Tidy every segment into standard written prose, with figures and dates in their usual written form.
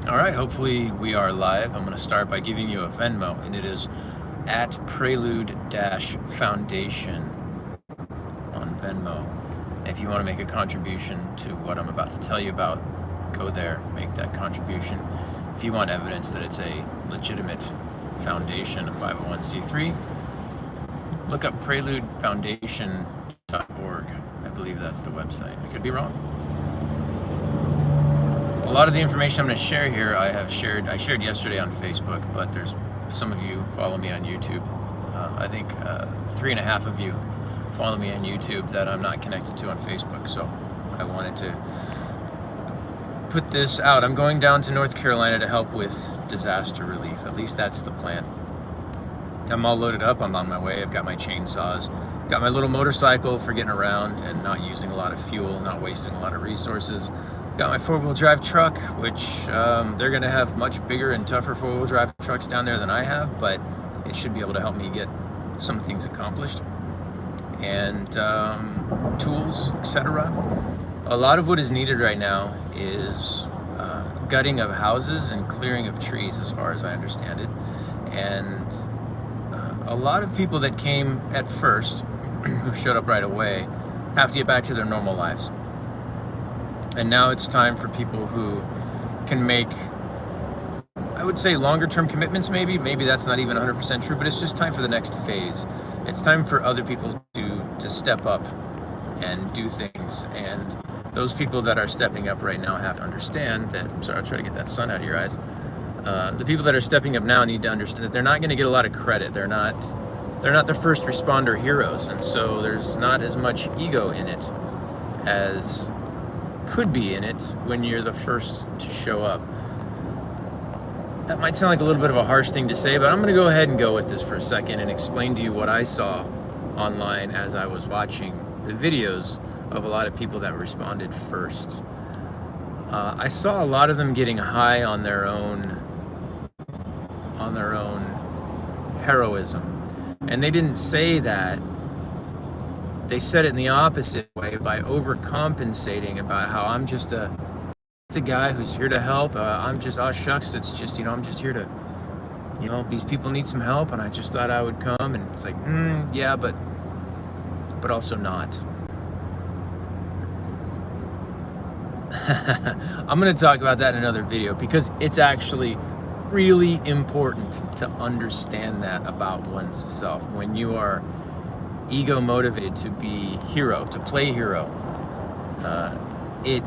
All right, hopefully we are live. I'm going to start by giving you a Venmo, and it is at Prelude-Foundation on Venmo. If you want to make a contribution to what I'm about to tell you about, go there, make that contribution. If you want evidence that it's a legitimate foundation, a 501c3, look up preludefoundation.org. I believe that's the website. I could be wrong. A lot of the information I'm going to share here, I shared yesterday on Facebook, but there's some of you follow me on YouTube. I think 3.5 of you follow me on YouTube that I'm not connected to on Facebook, so I wanted to put this out. I'm going down to North Carolina to help with disaster relief. At least that's the plan. I'm all loaded up. I'm on my way. I've got my chainsaws, got my little motorcycle for getting around and not using a lot of fuel, not wasting a lot of resources. Got my 4-wheel drive truck, which they're going to have much bigger and tougher 4-wheel drive trucks down there than I have, but it should be able to help me get some things accomplished. And tools, etc. A lot of what is needed right now is gutting of houses and clearing of trees, as far as I understand it. And a lot of people that came at first, who showed up right away, have to get back to their normal lives. And now it's time for people who can make, I would say, longer term commitments maybe. Maybe that's not even 100% true, but it's just time for the next phase. It's time for other people to step up and do things. And those people that are stepping up right now have to understand that, I'm sorry, I'll try to get that sun out of your eyes. The people that are stepping up now need to understand that they're not going to get a lot of credit. They're not the first responder heroes. And so there's not as much ego in it as could be in it when you're the first to show up. That might sound like a little bit of a harsh thing to say, but I'm going to go ahead and go with this for a second and explain to you what I saw online as I was watching the videos of a lot of people that responded first. I saw a lot of them getting high on their own heroism, and they didn't say that. They said it in the opposite way by overcompensating about how I'm just a guy who's here to help. I'm just, oh shucks, it's just, I'm just here to, these people need some help and I just thought I would come. And it's like, yeah, but also not. I'm going to talk about that in another video because it's actually really important to understand that about oneself. When you are ego motivated to be hero, to play hero, it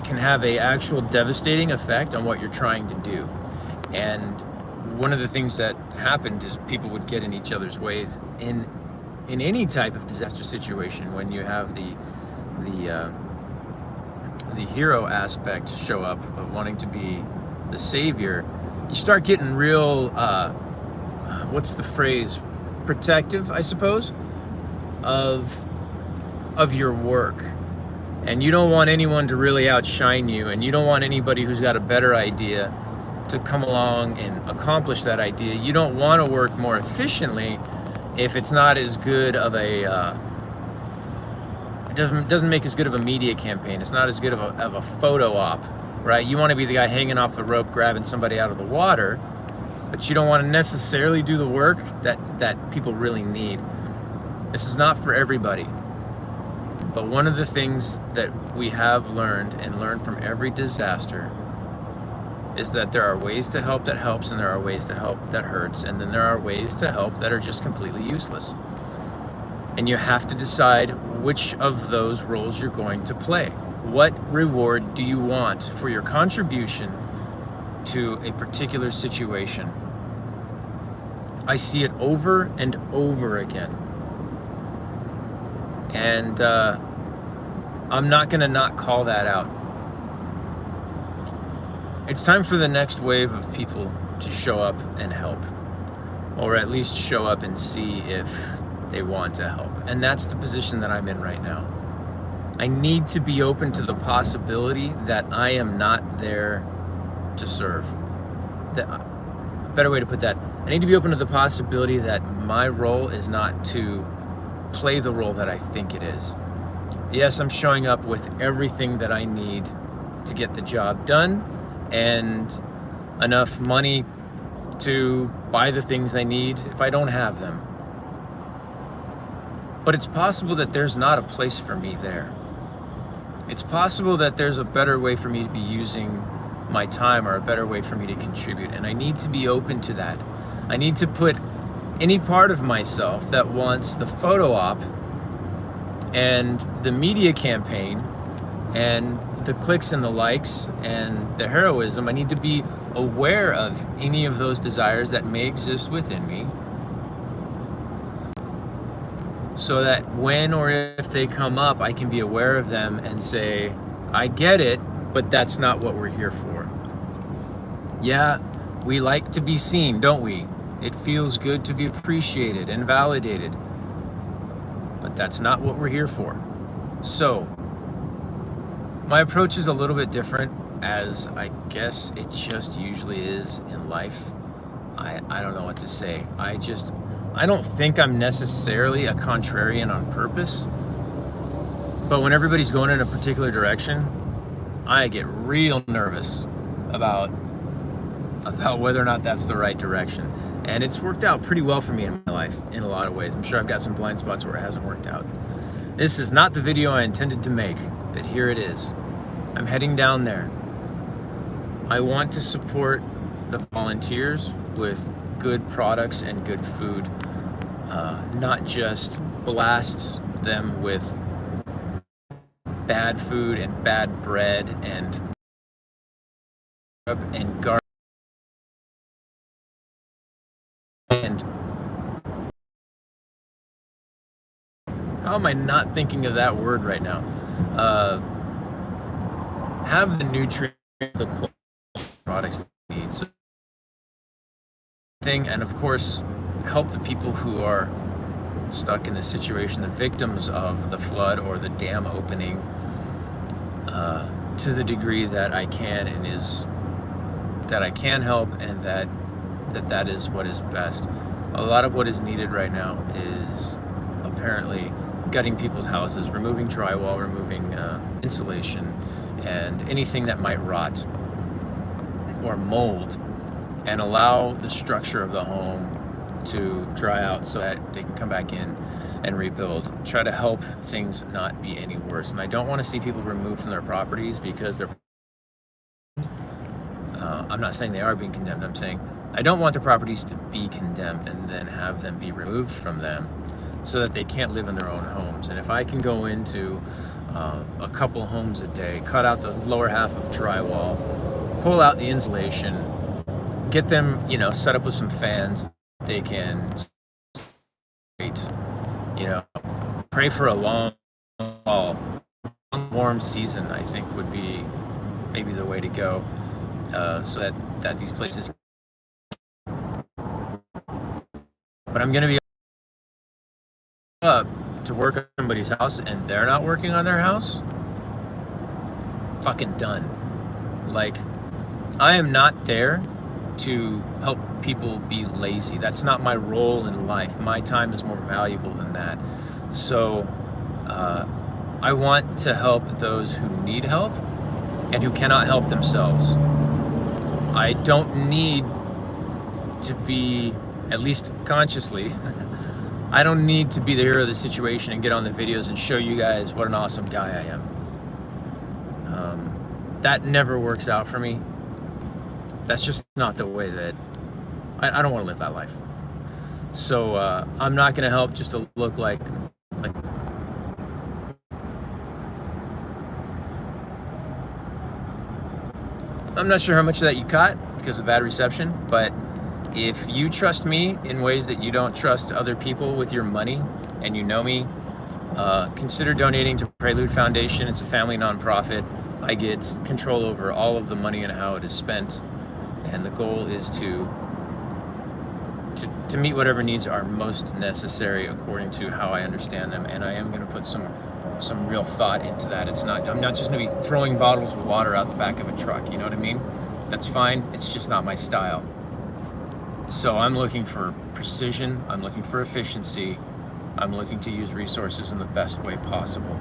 can have a actual devastating effect on what you're trying to do. And one of the things that happened is people would get in each other's ways in any type of disaster situation. When you have the hero aspect show up of wanting to be the savior, you start getting real what's the phrase, protective, I suppose, of your work. And you don't want anyone to really outshine you, and you don't want anybody who's got a better idea to come along and accomplish that idea. You don't want to work more efficiently if it's not as good of a it doesn't make as good of a media campaign. It's not as good of a photo op, right? You want to be the guy hanging off the rope grabbing somebody out of the water, but you don't want to necessarily do the work that people really need. This is not for everybody. But one of the things that we have learned from every disaster is that there are ways to help that helps, and there are ways to help that hurts, and then there are ways to help that are just completely useless. And you have to decide which of those roles you're going to play. What reward do you want for your contribution to a particular situation? I see it over and over again. And I'm not going to not call that out. It's time for the next wave of people to show up and help, or at least show up and see if they want to help. And that's the position that I'm in right now. I need to be open to the possibility that I am not there to serve. Better way to put that, I need to be open to the possibility that my role is not to play the role that I think it is. Yes, I'm showing up with everything that I need to get the job done, and enough money to buy the things I need if I don't have them. But it's possible that there's not a place for me there. It's possible that there's a better way for me to be using my time, or a better way for me to contribute, and I need to be open to that. I need to put any part of myself that wants the photo op and the media campaign and the clicks and the likes and the heroism, I need to be aware of any of those desires that may exist within me, so that when or if they come up, I can be aware of them and say, I get it, but that's not what we're here for. Yeah, we like to be seen, don't we? It feels good to be appreciated and validated, but that's not what we're here for. So, my approach is a little bit different, as I guess it just usually is in life. I don't know what to say. I don't think I'm necessarily a contrarian on purpose, but when everybody's going in a particular direction, I get real nervous about whether or not that's the right direction. And it's worked out pretty well for me in my life in a lot of ways. I'm sure I've got some blind spots where it hasn't worked out. This is not the video I intended to make, but here it is. I'm heading down there. I want to support the volunteers with good products and good food, not just blast them with bad food and bad bread and garbage. And how am I not thinking of that word right now? Have the nutrients, the quality products they need. So, and of course, help the people who are stuck in this situation, the victims of the flood or the dam opening, to the degree that I can that I can help, and that is what is best. A lot of what is needed right now is apparently gutting people's houses, removing drywall, removing insulation, and anything that might rot or mold, and allow the structure of the home to dry out so that they can come back in and rebuild. Try to help things not be any worse. And I don't want to see people removed from their properties because they're I'm not saying they are being condemned. I'm saying I don't want the properties to be condemned and then have them be removed from them so that they can't live in their own homes. And if I can go into a couple homes a day, cut out the lower half of drywall, pull out the insulation, get them, set up with some fans, they can wait, pray for a long warm season, I think would be maybe the way to go, so that these places. But I'm going to be up to work on somebody's house and they're not working on their house. Fucking done. Like, I am not there to help people be lazy. That's not my role in life. My time is more valuable than that. So I want to help those who need help and who cannot help themselves. I don't need to be, at least consciously, I don't need to be the hero of the situation and get on the videos and show you guys what an awesome guy I am. That never works out for me. That's just not the way that I don't want to live that life. So I'm not going to help just to look like I'm not sure how much of that you caught because of bad reception, but if you trust me in ways that you don't trust other people with your money, and you know me, consider donating to Prelude Foundation. It's a family nonprofit. I get control over all of the money and how it is spent, and the goal is to meet whatever needs are most necessary according to how I understand them. And I am going to put some real thought into that. I'm not just going to be throwing bottles of water out the back of a truck, you know what I mean? That's fine. It's just not my style. So I'm looking for precision, I'm looking for efficiency, I'm looking to use resources in the best way possible.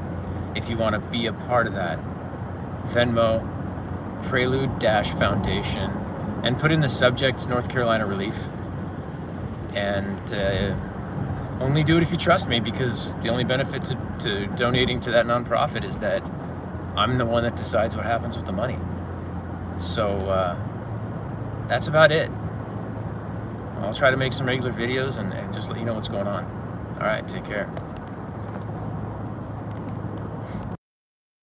If you want to be a part of that, Venmo, Prelude-Foundation, and put in the subject North Carolina Relief, and only do it if you trust me, because the only benefit to donating to that nonprofit is that I'm the one that decides what happens with the money. So that's about it. I'll try to make some regular videos and just let you know what's going on. All right, take care.